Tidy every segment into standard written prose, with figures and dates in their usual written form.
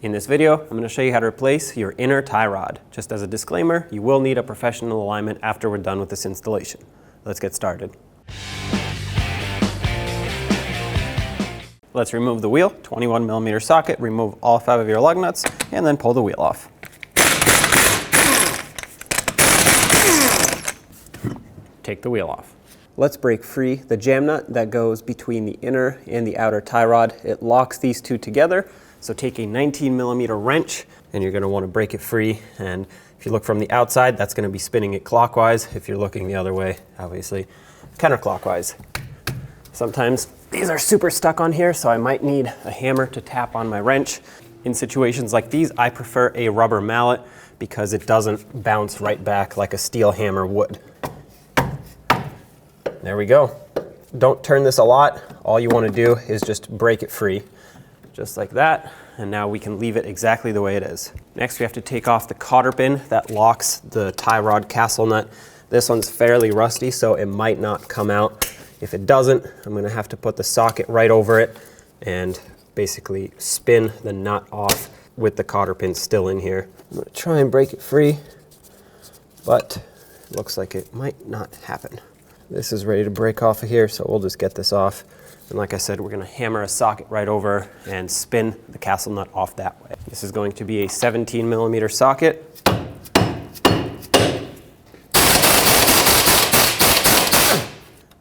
In this video, I'm going to show you how to replace your inner tie rod. Just as a disclaimer, you will need a professional alignment after we're done with this installation. Let's get started. Let's remove the wheel, 21mm socket, remove all 5 of your lug nuts, and then pull the wheel off. Take the wheel off. Let's break free the jam nut that goes between the inner and the outer tie rod. It locks these two together. So take a 19mm wrench and you're going to want to break it free. And if you look from the outside, that's going to be spinning it clockwise. If you're looking the other way, obviously counterclockwise. Sometimes these are super stuck on here, so I might need a hammer to tap on my wrench. In situations like these, I prefer a rubber mallet because it doesn't bounce right back like a steel hammer would. There we go. Don't turn this a lot. All you want to do is just break it free. Just like that, and now we can leave it exactly the way it is. Next, we have to take off the cotter pin that locks the tie rod castle nut. This one's fairly rusty, so it might not come out. If it doesn't, I'm going to have to put the socket right over it and basically spin the nut off with the cotter pin still in here. I'm going to try and break it free, but it looks like it might not happen. This is ready to break off of here, so we'll just get this off. And like I said, we're going to hammer a socket right over and spin the castle nut off that way. This is going to be a 17mm socket.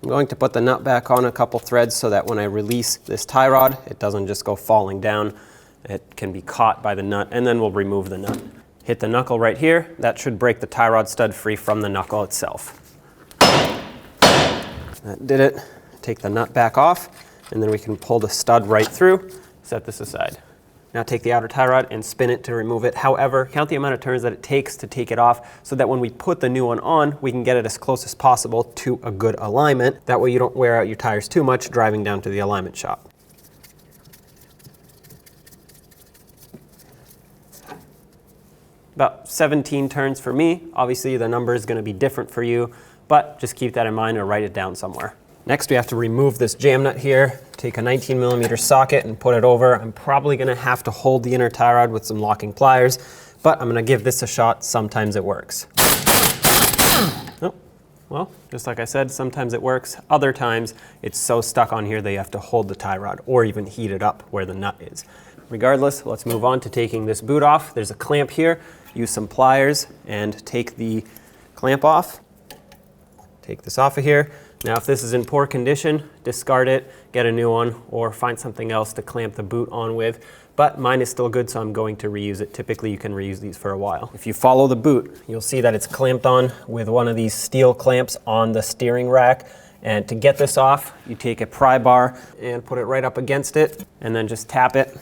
I'm going to put the nut back on a couple threads so that when I release this tie rod, it doesn't just go falling down. It can be caught by the nut, and then we'll remove the nut. Hit the knuckle right here. That should break the tie rod stud free from the knuckle itself. That did it. Take the nut back off, and then we can pull the stud right through. Set this aside. Now take the outer tie rod and spin it to remove it. However, count the amount of turns that it takes to take it off so that when we put the new one on, we can get it as close as possible to a good alignment. That way you don't wear out your tires too much driving down to the alignment shop. About 17 turns for me. Obviously the number is going to be different for you, but just keep that in mind or write it down somewhere. Next, we have to remove this jam nut here. Take a 19mm socket and put it over. I'm probably going to have to hold the inner tie rod with some locking pliers, but I'm going to give this a shot. Sometimes it works. Oh, well, just like I said, sometimes it works. Other times, it's so stuck on here that you have to hold the tie rod or even heat it up where the nut is. Regardless, let's move on to taking this boot off. There's a clamp here. Use some pliers and take the clamp off. Take this off of here. Now, if this is in poor condition, discard it, get a new one, or find something else to clamp the boot on with. But mine is still good, so I'm going to reuse it. Typically, you can reuse these for a while. If you follow the boot, you'll see that it's clamped on with one of these steel clamps on the steering rack. And to get this off, you take a pry bar and put it right up against it, and then just tap it.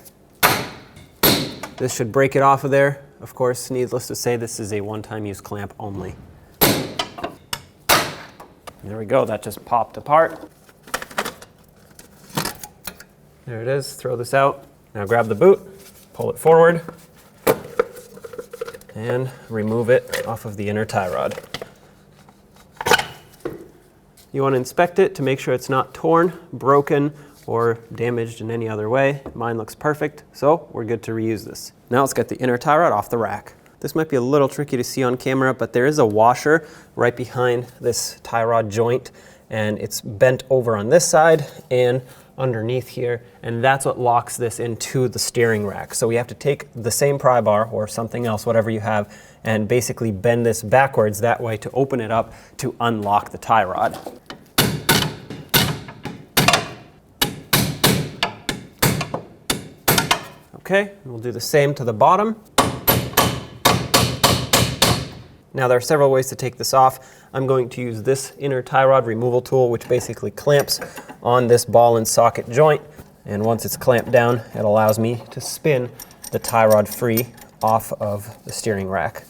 This should break it off of there. Of course, needless to say, this is a one-time use clamp only. There we go, that just popped apart. There it is, throw this out. Now grab the boot, pull it forward, and remove it off of the inner tie rod. You want to inspect it to make sure it's not torn, broken, or damaged in any other way. Mine looks perfect, so we're good to reuse this. Now let's get the inner tie rod off the rack. This might be a little tricky to see on camera, but there is a washer right behind this tie rod joint, and it's bent over on this side and underneath here, and that's what locks this into the steering rack. So we have to take the same pry bar or something else, whatever you have, and basically bend this backwards that way to open it up to unlock the tie rod. Okay, we'll do the same to the bottom. Now there are several ways to take this off. I'm going to use this inner tie rod removal tool, which basically clamps on this ball and socket joint. And once it's clamped down, it allows me to spin the tie rod free off of the steering rack.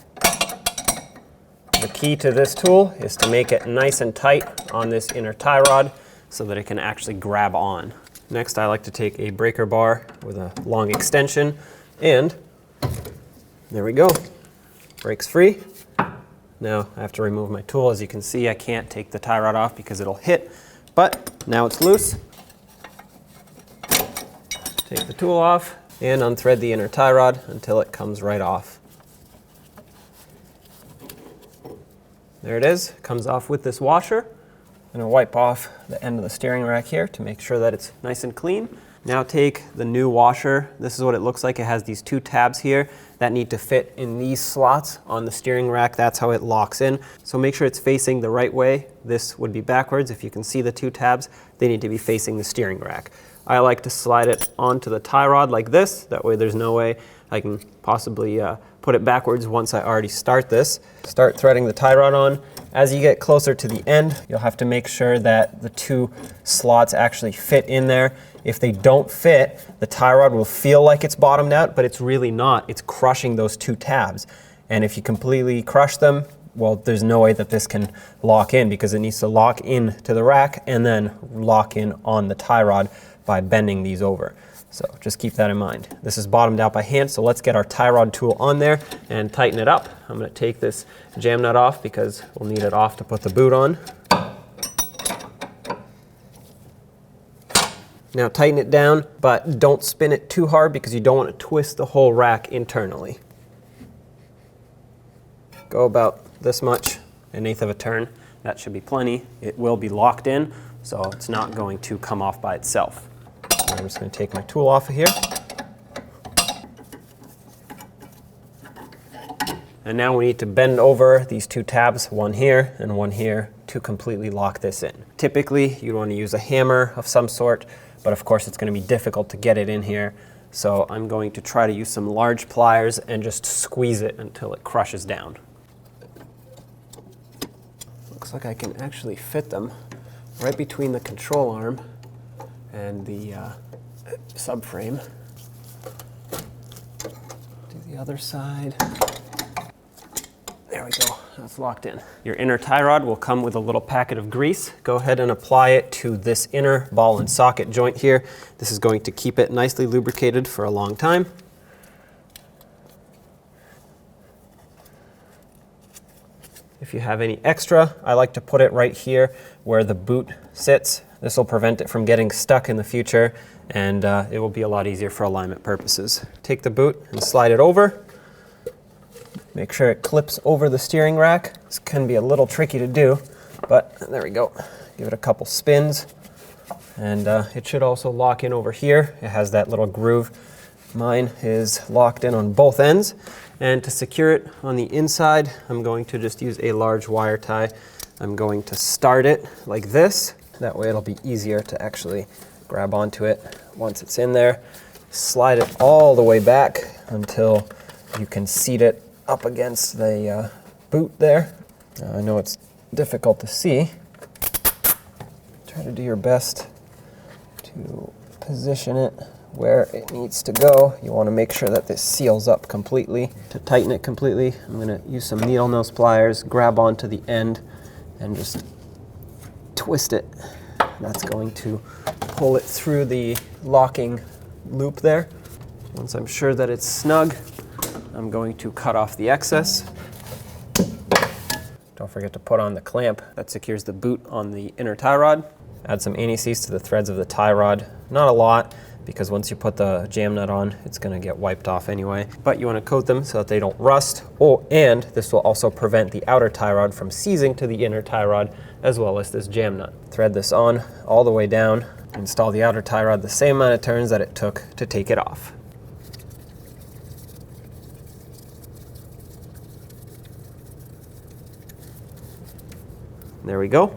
The key to this tool is to make it nice and tight on this inner tie rod so that it can actually grab on. Next, I like to take a breaker bar with a long extension, and there we go. Breaks free. Now I have to remove my tool. As you can see, I can't take the tie rod off because it'll hit, but now it's loose. Take the tool off, and unthread the inner tie rod until it comes right off. There it is, comes off with this washer. I'm going to wipe off the end of the steering rack here to make sure that it's nice and clean. Now take the new washer. This is what it looks like. It has these two tabs here that need to fit in these slots on the steering rack. That's how it locks in. So make sure it's facing the right way. This would be backwards. If you can see the two tabs, they need to be facing the steering rack. I like to slide it onto the tie rod like this. That way there's no way I can possibly put it backwards once I already start this. Start threading the tie rod on. As you get closer to the end, you'll have to make sure that the two slots actually fit in there. If they don't fit, the tie rod will feel like it's bottomed out, but it's really not. It's crushing those two tabs. And if you completely crush them, well, there's no way that this can lock in because it needs to lock in to the rack and then lock in on the tie rod by bending these over. So just keep that in mind. This is bottomed out by hand, so let's get our tie rod tool on there and tighten it up. I'm going to take this jam nut off because we'll need it off to put the boot on. Now tighten it down, but don't spin it too hard because you don't want to twist the whole rack internally. Go about this much, an eighth of a turn. That should be plenty. It will be locked in, so it's not going to come off by itself. I'm just going to take my tool off of here. And now we need to bend over these two tabs, one here and one here, to completely lock this in. Typically, you want to use a hammer of some sort, but of course it's going to be difficult to get it in here. So I'm going to try to use some large pliers and just squeeze it until it crushes down. Looks like I can actually fit them right between the control arm and the subframe. Do the other side. There we go, that's locked in. Your inner tie rod will come with a little packet of grease. Go ahead and apply it to this inner ball and socket joint here. This is going to keep it nicely lubricated for a long time. If you have any extra, I like to put it right here where the boot sits. This will prevent it from getting stuck in the future, and it will be a lot easier for alignment purposes. Take the boot and slide it over. Make sure it clips over the steering rack. This can be a little tricky to do, but there we go. Give it a couple spins, and it should also lock in over here. It has that little groove. Mine is locked in on both ends, and to secure it on the inside, I'm going to just use a large wire tie. I'm going to start it like this. That way it'll be easier to actually grab onto it once it's in there. Slide it all the way back until you can seat it up against the boot there. I know it's difficult to see. Try to do your best to position it where it needs to go. You want to make sure that this seals up completely. To tighten it completely, I'm going to use some needle nose pliers, grab onto the end, and just twist it. That's going to pull it through the locking loop there. Once I'm sure that it's snug, I'm going to cut off the excess. Don't forget to put on the clamp that secures the boot on the inner tie rod. Add some anti-seize to the threads of the tie rod. Not a lot, because once you put the jam nut on, it's going to get wiped off anyway. But you want to coat them so that they don't rust. Oh, and this will also prevent the outer tie rod from seizing to the inner tie rod, as well as this jam nut. Thread this on all the way down. Install the outer tie rod the same amount of turns that it took to take it off. There we go.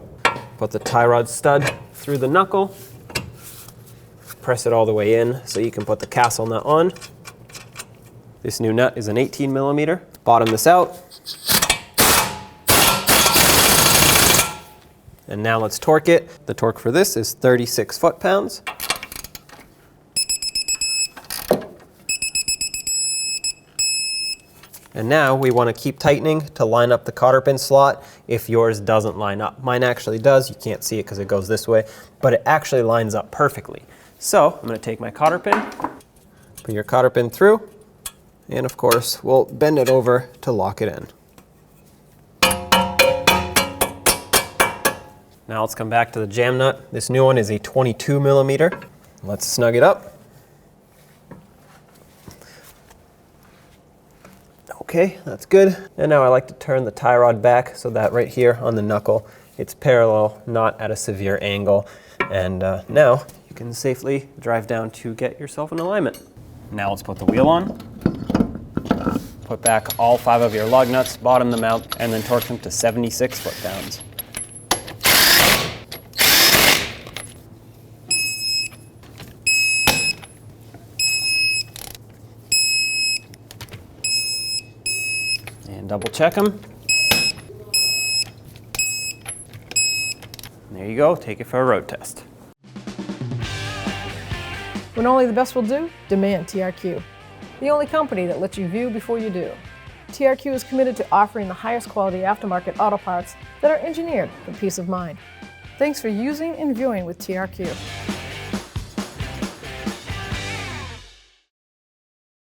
Put the tie rod stud through the knuckle. Press it all the way in so you can put the castle nut on. This new nut is an 18 millimeter. Bottom this out. And now let's torque it. The torque for this is 36 foot-pounds. And now we want to keep tightening to line up the cotter pin slot if yours doesn't line up. Mine actually does. You can't see it because it goes this way, but it actually lines up perfectly. So I'm going to take my cotter pin, put your cotter pin through, and of course we'll bend it over to lock it in. Now let's come back to the jam nut. This new one is a 22 millimeter. Let's snug it up. Okay, that's good. And now I like to turn the tie rod back so that right here on the knuckle, it's parallel, not at a severe angle. And now you can safely drive down to get yourself in alignment. Now let's put the wheel on. Put back all 5 of your lug nuts, bottom them out, and then torque them to 76 foot-pounds. And double check them. There you go, take it for a road test. When only the best will do, demand TRQ. The only company that lets you view before you do. TRQ is committed to offering the highest quality aftermarket auto parts that are engineered for peace of mind. Thanks for using and viewing with TRQ.